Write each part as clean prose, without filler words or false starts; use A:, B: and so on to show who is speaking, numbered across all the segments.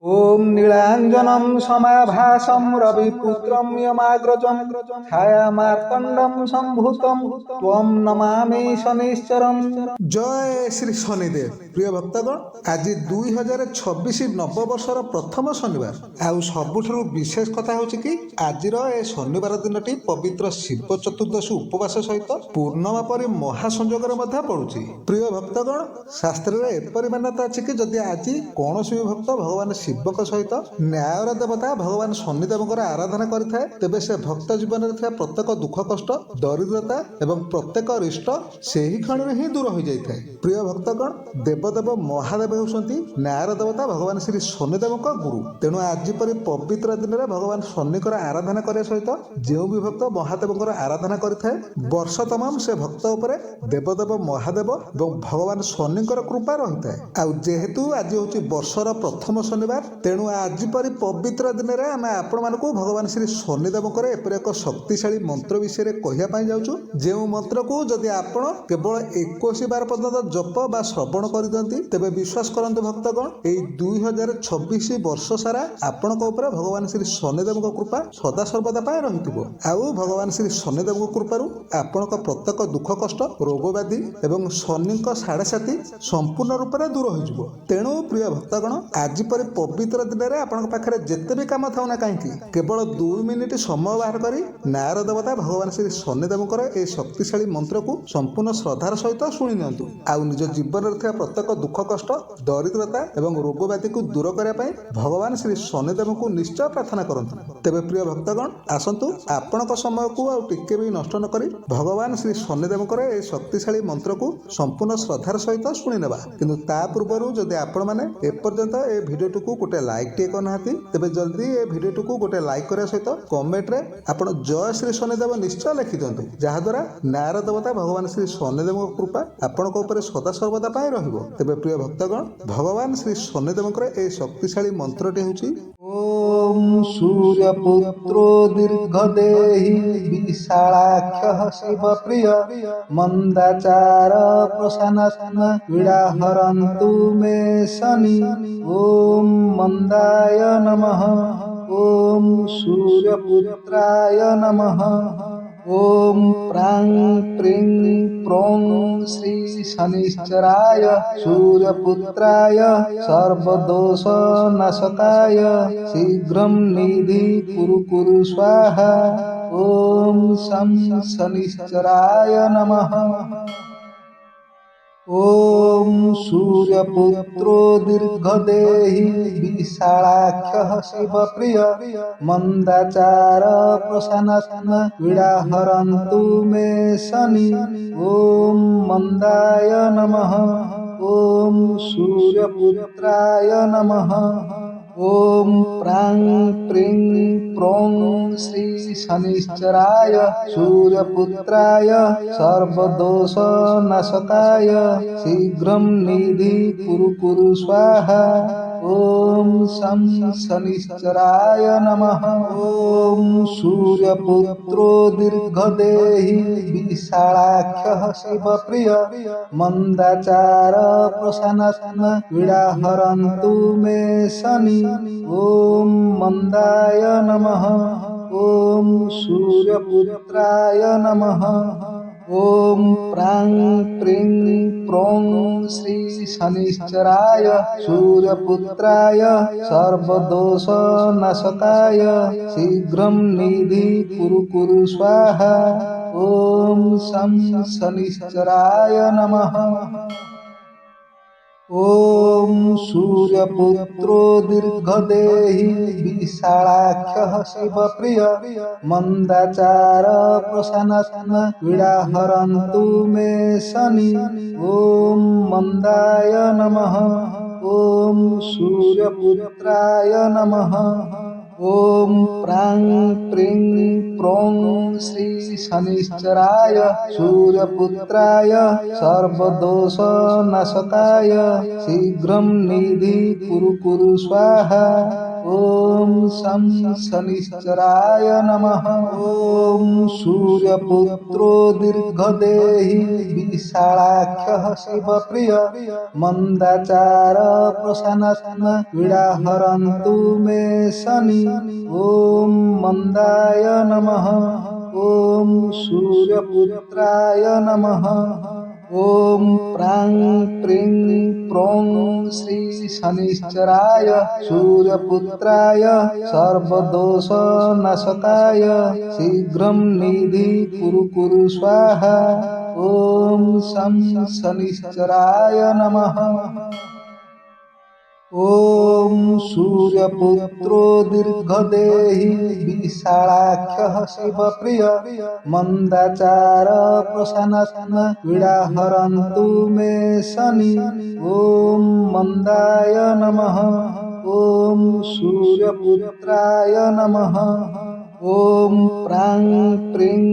A: ओम नीलांजनम समाभासम रविपुत्रम यमाग्रजम छायामार्तंडम संभूतम त्वं नमामि शनिश्चरम। जय श्री शनिदेव। प्रिय भक्तगण, आज 2026 नववर्षर प्रथम शनिवार। आउ सबुठारु विशेष कथा होछि कि आजिर ए शनिवार दिनटी पवित्र शिव चतुर्दशी उपवास सहित पूर्णिमा परि महासंयोगरे मध्य पड़ुछि। प्रिय भक्तगण, शास्त्र रे एपरि मान्यता अछि कि जदि आज कोनोसी भक्त भगवान शिवक सहित न्यायर देवता भगवान शनिदेवଙ୍କର आराधना କରିଥାଏ, ତେବେ ସେ ଭକ୍ତ ଜୀବନରେ ଥିବା ପ୍ରତ୍ୟେକ ଦୁଃଖ କଷ୍ଟ, ଦରିଦ୍ରତା ଏବଂ ପ୍ରତ୍ୟେକ ରିଷ୍ଟ ସେହି କ୍ଷଣରେ ହିଁ ଦୂର ହୋଇଯାଇଥାଏ। ପ୍ରିୟ ଭକ୍ତଗଣ, ଦେବଦେବ ମହାଦେବ ହେଉଛନ୍ତି ନ୍ୟାୟର ଦେବତା ଭଗବାନ ଶ୍ରୀ ଶନିଦେବଙ୍କ ଗୁରୁ। ତେଣୁ ଆଜି ପରି ପବିତ୍ର ଦିନରେ ଭଗବାନ ଶନିଙ୍କର ଆରାଧନା କରିବା ସହିତ ଯେଉଁ ବି ଭକ୍ତ ମହାଦେବଙ୍କର ଆରାଧନା କରିଥାଏ, ବର୍ଷ ତମାମ ସେ ଭକ୍ତ ଉପରେ ଦେବଦେବ ମହାଦେବ ଏବଂ ଭଗବାନ ଶନିଙ୍କର କୃପା ରହିଥାଏ। ଆଉ ଯେହେତୁ ଆଜି ହେଉଛି ବର୍ଷର ପ୍ରଥମ ଶନିବାର, ତେଣୁ ଆଜି ପରି ପବିତ୍ର ଦିନରେ ଆମେ ଆପଣମାନଙ୍କୁ ଭଗବାନ ଶ୍ରୀ ଶନିଦେବଙ୍କର ଏପରି ଏକ ଶକ୍ତିଶାଳୀ ମନ୍ତ୍ର ବିଷୟରେ କହିବା ପାଇଁ ଯାଉଛୁ, ଯେଉଁ ମନ୍ତ୍ରକୁ ଯଦି ଆପଣ କେବଳ 21 ବାର ପର୍ଯ୍ୟନ୍ତ ଜପ ବା ଶ୍ରବଣ କରିଦିଅନ୍ତି, ତେବେ ବିଶ୍ୱାସ କରନ୍ତୁ ଭକ୍ତଗଣ, ଏଇ 2026 ବର୍ଷ ସାରା ଆପଣଙ୍କ ଉପରେ ଭଗବାନ ଶ୍ରୀ ଶନିଦେବଙ୍କ କୃପା ସଦାସର୍ବଦା ପାଇଁ ରହିଥିବ। ଆଉ ଭଗବାନ ଶ୍ରୀ ଶନିଦେବଙ୍କ କୃପାରୁ ଆପଣଙ୍କ ପ୍ରତ୍ୟେକ ଦୁଃଖ କଷ୍ଟ, ରୋଗ ବ୍ୟାଧି ଏବଂ ଶନିଙ୍କ ସାଢ଼େ ସାତି ସମ୍ପୂର୍ଣ୍ଣ ରୂପରେ ଦୂର ହୋଇଯିବ। ତେଣୁ ପ୍ରିୟ ଭକ୍ତଗଣ, ଆଜି ପରି ପବିତ୍ର ଦିନରେ ଆପଣଙ୍କ ପାଖରେ ଯେତେ ବି କାମ ଥାଉ ନା କାହିଁକି, କେବଳ 2 ମିନିଟ୍ ସମୟ ବାହାର କରି ନ୍ୟାୟର ଦେବତା ଭଗବାନ ଶ୍ରୀ ଶନିଦେବଙ୍କର ଏହି ଶକ୍ତିଶାଳୀ ମନ୍ତ୍ରକୁ ସମ୍ପୂର୍ଣ୍ଣ ଶ୍ରଦ୍ଧାର ସହିତ ଶୁଣି ନିଅନ୍ତୁ। ଆଉ ନିଜ ଜୀବନରେ ଥିବା ପ୍ରତ୍ୟେକ ଦୁଃଖ କଷ୍ଟ, ଦରିଦ୍ରତା ଏବଂ ରୋଗ ବ୍ୟାଧିକୁ ଦୂର କରିବା ପାଇଁ ଭଗବାନ ଶ୍ରୀ ଶନିଦେବଙ୍କୁ ନିଶ୍ଚୟ ପ୍ରାର୍ଥନା କରନ୍ତୁ। ତେବେ ପ୍ରିୟ ଭକ୍ତଗଣ, ଆସନ୍ତୁ ଆପଣଙ୍କ ସମୟକୁ ଆଉ ଟିକେ ବି ନଷ୍ଟ ନ କରି ଭଗବାନ ଶ୍ରୀ ଶନିଦେବଙ୍କର ଏହି ଶକ୍ତିଶାଳୀ ମନ୍ତ୍ରକୁ ସମ୍ପୂର୍ଣ୍ଣ ଶ୍ରଦ୍ଧାର ସହିତ ଶୁଣି ନେବା। କିନ୍ତୁ ତା ପୂର୍ବରୁ ଯଦି ଆପଣମାନେ ଏପର୍ଯ୍ୟନ୍ତ ଏ ଭିଡ଼ିଓଟିକୁ ଗୋଟେ ଲାଇକ୍ ଟିଏ କରିନାହାନ୍ତି, ତେବେ ଜଲ୍ଦି ଏ ଭିଡ଼ିଓଟିକୁ ଗୋଟେ ଲାଇକ୍ କରିବା ସହିତ କମେଣ୍ଟରେ ଆପଣ ଜୟ ଶ୍ରୀ ଶନିଦେବ ନିଶ୍ଚୟ ଲେଖିଦିଅନ୍ତୁ, ଯାହାଦ୍ୱାରା ନ୍ୟାୟର ଦେବତା ଭଗବାନ ଶ୍ରୀ ଶନିଦେବଙ୍କ କୃପା ଆପଣଙ୍କ ଉପରେ ସଦାସର୍ବଦା ପାଇଁ ରହିବ। ତେବେ ପ୍ରିୟ ଭକ୍ତଗଣ, ଭଗବାନ ଶ୍ରୀ ଶନିଦେବଙ୍କର ଏହି ଶକ୍ତିଶାଳୀ ମନ୍ତ୍ରଟି ହେଉଛି ଓಂ ସୂର୍ଯ୍ୟପୁତ୍ରୋ ଦୀର୍ଘଦେହି ବିଶାଳାକ୍ଷଃ ଶିବପ୍ରିୟ ମନ୍ଦାଚାର ପ୍ରଶାନନ ପୀଡ଼ାହରନ୍ତୁ ମେ ଶନି। ଓಂ ମନ୍ଦାୟ ନମଃ। ଓಂ ସୂର୍ଯ୍ୟପୁତ୍ରାୟ ନମଃ। ओम प्रां प्रीं प्रों श्री शनिश्चराय सूर्यपुत्राय सर्वदोषनाशकाय शीघ्रं निधि कुरु कुरु स्वाहा। ओम शं शनिश्चराय नमः। ओम सूर्यपुत्रो दीर्घदेहि विशालाक्षः शिवप्रिय मन्दाचार प्रशानन पीडाहरन्तु मे शनि। ओम मन्दाय नमः। ओम सूर्यपुत्राय नमः। ओम प्रां प्रीं प्रों श्री शनिश्चराय सूर्यपुत्राय सर्वदोषनाशकाय शीघ्रं निधि कुरु कुरु स्वाहा। ओम शं शनिश्चराय नमः। ओम सूर्यपुत्रो दीर्घदेहि विशालाक्षः शिवप्रिय मन्दाचार प्रशानन पीडाहरन्तु मे शनि। ओम मन्दाय नमः। ओम सूर्यपुत्राय नमः। ओम प्रां प्रीं प्रों श्री शनिश्चराय सूर्यपुत्राय सर्वदोषनाशकाय शीघ्रं निधि कुरु कुरु स्वाहा। ओम शं शनिश्चराय नमः। ओम सूर्यपुत्रो दीर्घदेहि विशालाक्षः शिवप्रिय मन्दाचार प्रशानन पीडाहरन्तु मे शनि। ओम मन्दाय नमः। ओम सूर्यपुत्राय नमः। ॐ प्रां प्रीं प्रों श्री शनिश्चराय सूर्यपुत्राय सर्वदोषनाशकाय शीघ्रं निधि कुरु स्वाहा। ॐ शं शनिश्चराय नमः। ॐ सूर्यपुत्रो दीर्घदेहि विशालाख्यः शिवप्रिय मंदाचार प्रशासन पीडाहरन्तु मे शनि। ॐ मंदाय नमः। ॐ सूर्यपुत्राय नमः। ॐ प्रां प्रीं प्रों श्री शनिश्चराय सूर्यपुत्राय सर्वदोषनाशकाय शीघ्रं निधि कुरु स्वाहा। ॐ शं शनिश्चराय नमः। ॐ सूर्यपुत्रो दीर्घदेहि विशालाख्यः शिवप्रिय मंदाचार प्रशासन पीडाहरन्तु मे शनि। ॐ मंदाय नमः। ॐ सूर्यपुत्राय नमः। ॐ प्रां प्रीं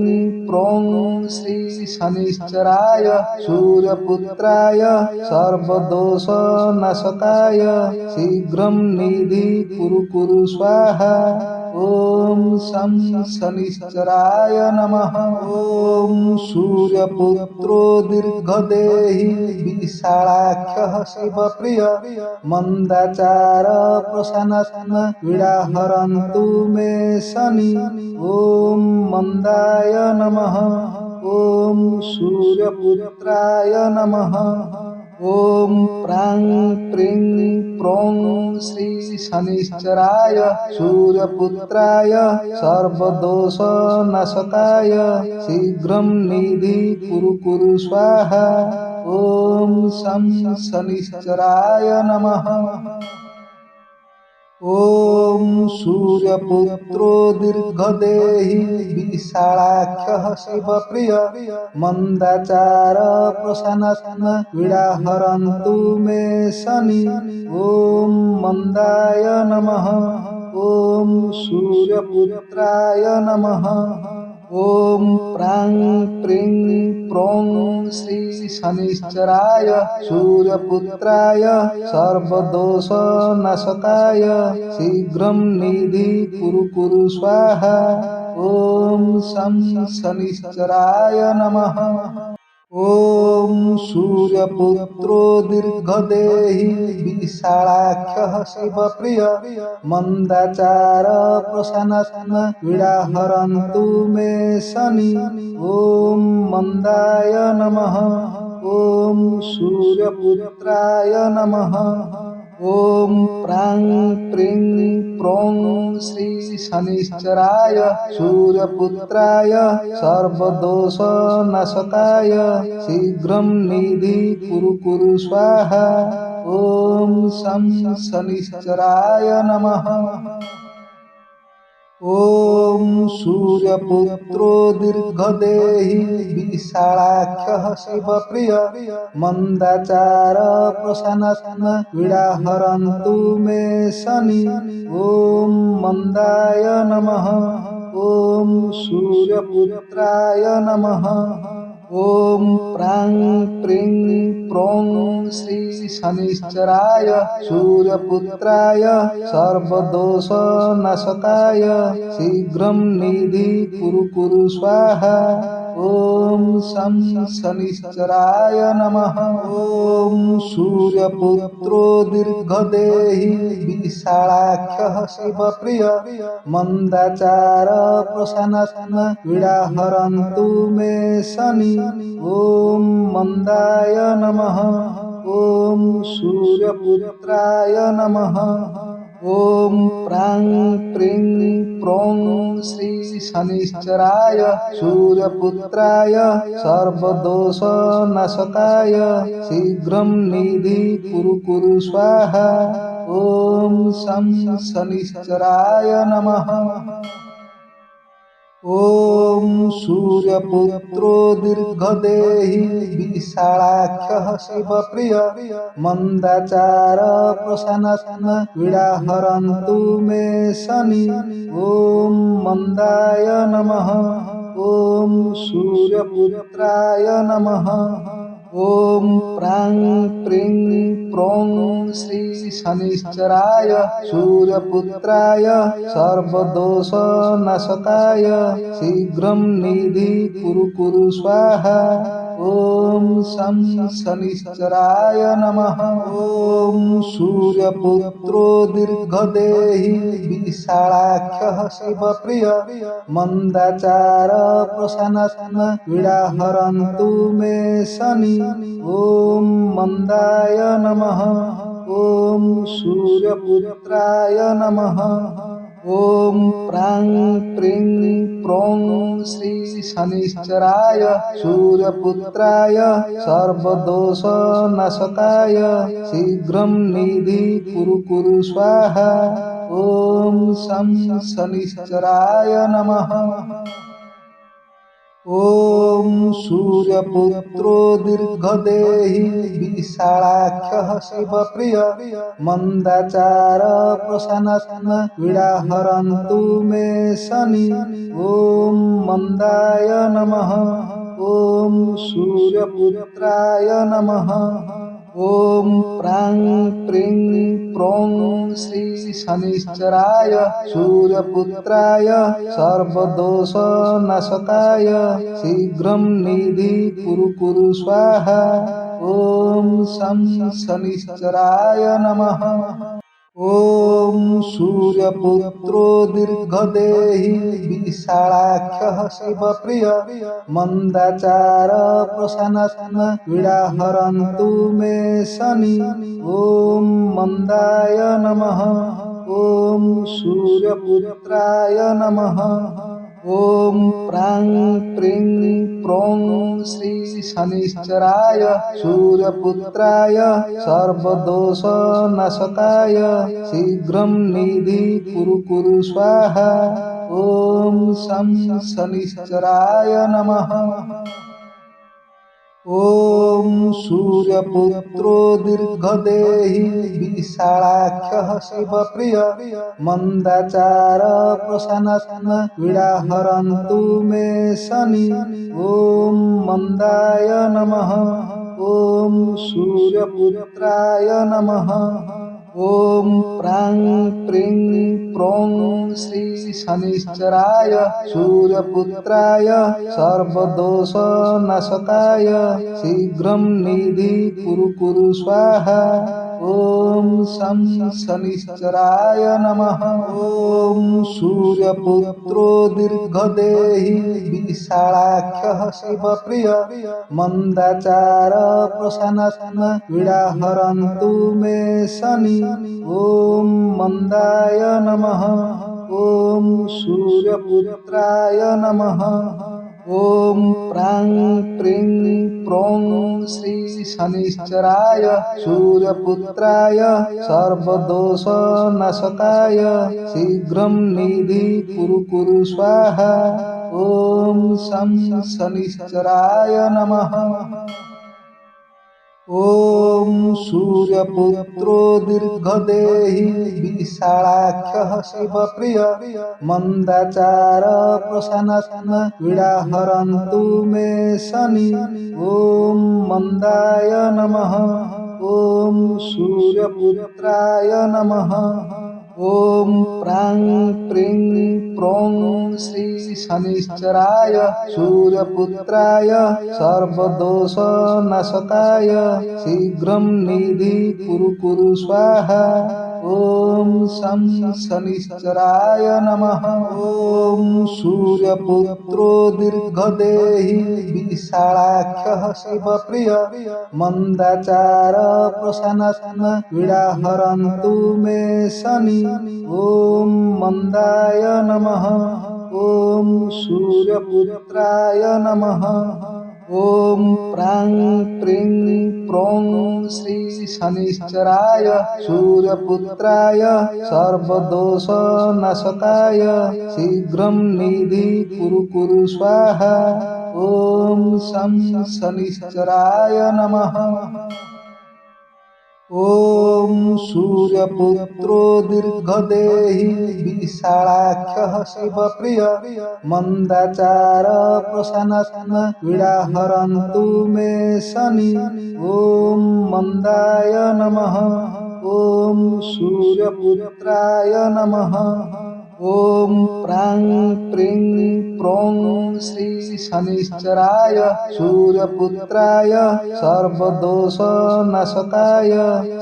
A: प्रों श्री शनिश्चराय सूर्यपुत्राय सर्वदोषनाशकाय शीघ्रं निधि कुरु स्वाहा। ॐ शं शनिश्चराय नमः। ॐ सूर्यपुत्रो दीर्घदेहि विशालाख्यः शिवप्रिय मंदाचार प्रशासन पीडाहरन्तु मे शनि। ॐ मंदाय नमः। ॐ सूर्यपुत्राय नमः। ॐ प्रां प्रीं प्रों श्री शनिश्चराय सूर्यपुत्राय सर्वदोषनाशकाय शीघ्रं निधि कुरु स्वाहा। ॐ शं शनिश्चराय नमः। ॐ सूर्यपुत्रो दीर्घदेहि विशालाख्यः शिवप्रिय मंदाचार प्रशासन पीडाहरन्तु मे शनि। ॐ मंदाय नमः। ॐ सूर्यपुत्राय नमः। ॐ प्रां प्रीं प्रों श्री शनिश्चराय सूर्यपुत्राय सर्वदोषनाशकाय शीघ्रं निधि कुरु स्वाहा। ॐ शं शनिश्चराय नमः। ॐ सूर्यपुत्रो दीर्घदेहि विशालाख्यः शिवप्रिय मंदाचार प्रशासन पीडाहरन्तु मे शनि। ॐ मंदाय नमः। ॐ सूर्यपुत्राय नमः। ॐ प्रां प्रीं प्रों श्री शनिश्चराय सूर्यपुत्राय सर्वदोषनाशकाय शीघ्रं निधि कुरु स्वाहा। ॐ शं शनिश्चराय नमः। ॐ सूर्यपुत्रो दीर्घदेहि विशालाख्यः शिवप्रिय मंदाचार प्रशासन पीडाहरन्तु मे शनि। ॐ मंदाय नमः। ॐ सूर्यपुत्राय नमः। ॐ प्रां प्रीं प्रों श्री शनिश्चराय सूर्यपुत्राय सर्वदोषनाशकाय शीघ्रं निधि कुरु स्वाहा। ॐ शं शनिश्चराय नमः। ॐ सूर्यपुत्रो दीर्घदेहि विशालाख्यः शिवप्रिय मंदाचार प्रशासन पीडाहरन्तु मे शनि। ॐ मंदाय नमः। ॐ सूर्यपुत्राय नमः। ॐ प्रां प्रीं प्रों श्री शनिश्चराय सूर्यपुत्राय सर्वदोषनाशकाय शीघ्रं निधि कुरु स्वाहा। ॐ शं शनिश्चराय नमः। ॐ सूर्यपुत्रो दीर्घदेही विशालाक्षः शिवप्रिय मन्दाचार प्रशासन पीडाहरन्तु मे शनि। ॐ मन्दाय नमः। ॐ सूर्यपुत्राय नमः। ॐ प्रां प्रीं प्रौं श्री शनिश्चराय सूर्यपुत्राय सर्वदोषनाशकाय शीघ्रं निधि कुरु कुरु स्वाहा। ॐ शं शनिश्चराय नमः। ॐ सूर्यपुत्रो दीर्घदेही विशालाक्षः शिवप्रिय मन्दाचार प्रशासन पीडाहरन्तु मे शनि। ॐ मन्दाय नमः। ॐ सूर्यपुत्राय नमः। ॐ प्रां प्रीं प्रौं श्री शनिश्चराय सूर्यपुत्राय सर्वदोषनाशकाय शीघ्रं निधि कुरु कुरु स्वाहा। ॐ शं शनिश्चराय नमः। ॐ सूर्यपुत्रो दीर्घदेही विशालाक्षः शिवप्रिय मन्दाचार प्रशासन पीडाहरन्तु मे शनि। ॐ मन्दाय नमः। ॐ सूर्यपुत्राय नमः। ॐ प्रां प्रीं प्रौं श्री शनिश्चराय सूर्यपुत्राय सर्वदोषनाशकाय शीघ्रं निधि कुरु कुरु स्वाहा। ॐ शं शनिश्चराय नमः। ॐ सूर्यपुत्रो दीर्घदेही विशालाक्षः शिवप्रिय मन्दाचार प्रशासन पीडाहरन्तु मे शनि। ॐ मन्दाय नमः। ॐ सूर्यपुत्राय नमः। ॐ प्रां प्रीं प्रौं श्री शनिश्चराय सूर्यपुत्राय सर्वदोषनाशकाय शीघ्रं निधि कुरु कुरु स्वाहा। ॐ शं शनिश्चराय नमः। ॐ सूर्यपुत्रो दीर्घदेही विशालाक्षः शिवप्रिय मन्दाचार प्रशासन पीडाहरन्तु मे शनि। ॐ मन्दाय नमः। ॐ सूर्यपुत्राय नमः। ॐ प्रां प्रीं प्रौं श्री शनिश्चराय सूर्यपुत्राय सर्वदोषनाशकाय शीघ्रं निधि कुरु कुरु स्वाहा। ॐ शं शनिश्चराय नमः। ॐ सूर्यपुत्रो दीर्घदेही विशालाक्षः शिवप्रिय मन्दाचार प्रशासन पीडाहरन्तु मे शनि। ॐ मन्दाय नमः। ॐ सूर्यपुत्राय नमः। ॐ प्रां प्रीं प्रौं श्री शनिश्चराय सूर्यपुत्राय सर्वदोषनाशकाय शीघ्रं निधि कुरु कुरु स्वाहा। ॐ शं शनिश्चराय नमः। ॐ सूर्यपुत्रो दीर्घदेही विशालाक्षः शिवप्रिय मन्दाचार प्रशासन पीडाहरन्तु मे शनि। ॐ मन्दाय नमः। ॐ सूर्यपुत्राय नमः। ॐ प्रां प्रीं प्रौं श्री शनिश्चराय सूर्यपुत्राय सर्वदोषनाशकाय शीघ्रं निधि कुरु कुरु स्वाहा। ॐ शं शनिश्चराय नमः। ॐ सूर्यपुत्रो दीर्घदेही विशालाक्षः शिवप्रिय मन्दाचार प्रशासन पीडाहरन्तु मे शनि। ॐ मन्दाय नमः। ॐ सूर्यपुत्राय नमः। ॐ प्रां प्रीं प्रों श्री शनिश्चराय सूर्यपुत्राय सर्वदोषनाशकाय शीघ्रं निधि कुरु कुरु स्वाहा। ॐ शं शनिश्चराय नमः। ॐ सूर्यपुत्रो दीर्घदेही विशालाख्यः शिवप्रिय मन्दाचार प्रशासन पीडाहरन्तु मे शनि। ॐ मन्दाय नमः। ॐ सूर्यपुत्राय नमः। ॐ प्रां प्रीं प्रों श्री शनिश्चराय सूर्यपुत्राय सर्वदोषनाशकाय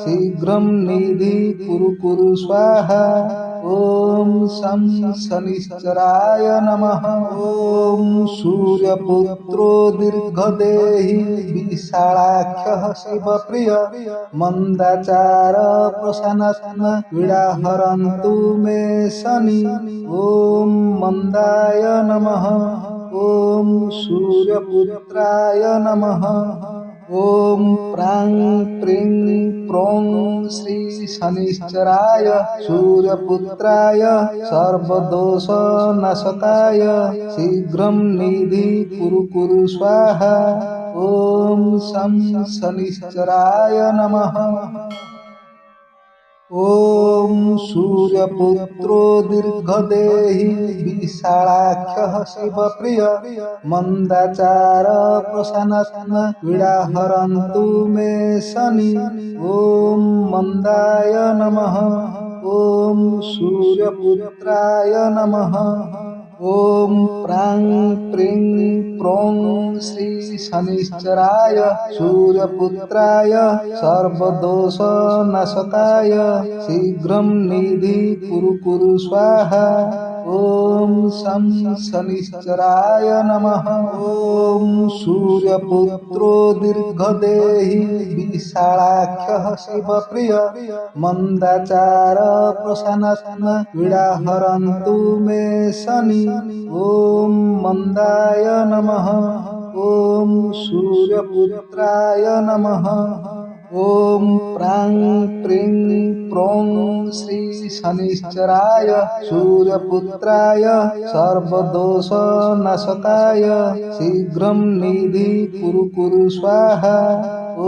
A: शीघ्रं निधि कुरु कुरु स्वाहा। ॐ शं शनिश्चराय नमः। ॐ सूर्यपुत्रो दीर्घदेही विशालाख्यः शिवप्रिय मन्दाचार प्रशासन पीडाहरन्तु मे शनि। ॐ मन्दाय नमः। ॐ सूर्यपुत्राय नमः। ॐ प्रां प्रीं प्रों श्री शनिश्चराय सूर्यपुत्राय सर्वदोषनाशकाय शीघ्रं निधि कुरु कुरु स्वाहा। ॐ शं शनिश्चराय नमः। ॐ सूर्यपुत्रो दीर्घदेही विशालाख्यः शिवप्रिय मन्दाचार प्रशासन पीडाहरन्तु मे शनि। ॐ मन्दाय नमः। ॐ सूर्यपुत्राय नमः। ॐ प्रां प्रीं प्रों श्री शनिश्चराय सूर्यपुत्राय सर्वदोषनाशकाय शीघ्रं निधि कुरु कुरु स्वाहा। ॐ शं शनिश्चराय नमः। ॐ सूर्यपुत्रो दीर्घदेही विशालाख्यः शिवप्रिय मन्दाचार प्रशासन पीडाहरन्तु मे शनि। ॐ मन्दाय नमः। ॐ सूर्यपुत्राय नमः। ॐ प्रां प्रीं प्रों श्री शनिश्चराय सूर्यपुत्राय सर्वदोषनाशकाय शीघ्रं निधि कुरु कुरु स्वाहा।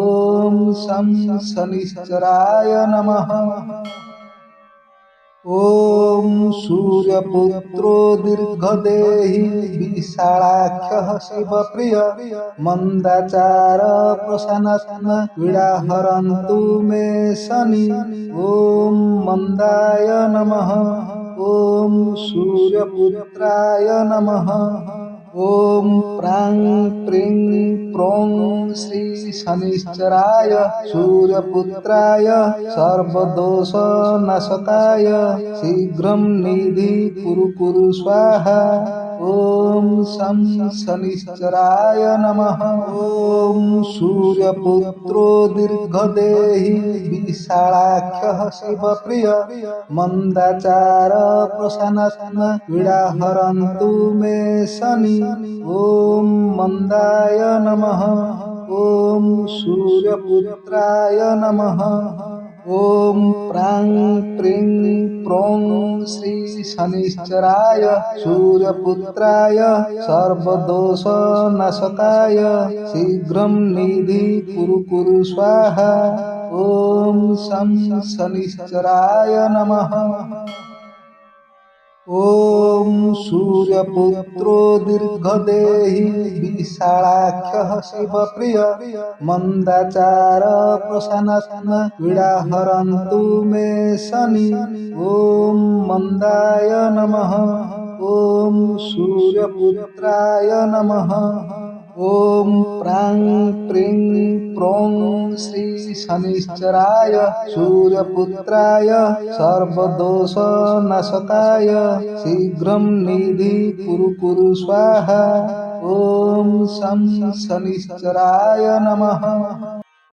A: ॐ शं शनिश्चराय नमः। ॐ सूर्यपुत्रो दीर्घदेही विशालाख्यः शिवप्रिय मन्दाचार प्रशासन पीडाहरन्तु मे शनि। ॐ मन्दाय नमः। ॐ सूर्यपुत्राय नमः। ॐ प्रां प्रीं प्रों श्री शनिश्चराय सूर्यपुत्राय सर्वदोषनाशकाय शीघ्रं निधि कुरु कुरु स्वाहा। ॐ शं शनिश्चराय नमः। ॐ सूर्यपुत्रो दीर्घदेही विशालाख्यः शिवप्रिय मन्दाचार प्रशासन पीडाहरन्तु मे शनि। ॐ मन्दाय नमः। ॐ सूर्यपुत्राय नमः। ॐ प्रां प्रीं प्रों श्री शनिश्चराय सूर्यपुत्राय सर्वदोषनाशकाय शीघ्रं निधि कुरु कुरु स्वाहा। ॐ शं शनिश्चराय नमः। ॐ सूर्यपुत्रो दीर्घदेही विशालाख्यः शिवप्रिय मन्दाचार प्रशासन पीडाहरन्तु मे शनि। ॐ मन्दाय नमः। ॐ सूर्यपुत्राय नमः। ॐ प्रां प्रीं प्रों श्री शनिश्चराय सूर्यपुत्राय सर्वदोषनाशकाय शीघ्रं निधि कुरु कुरु स्वाहा। ॐ शं शनिश्चराय नमः।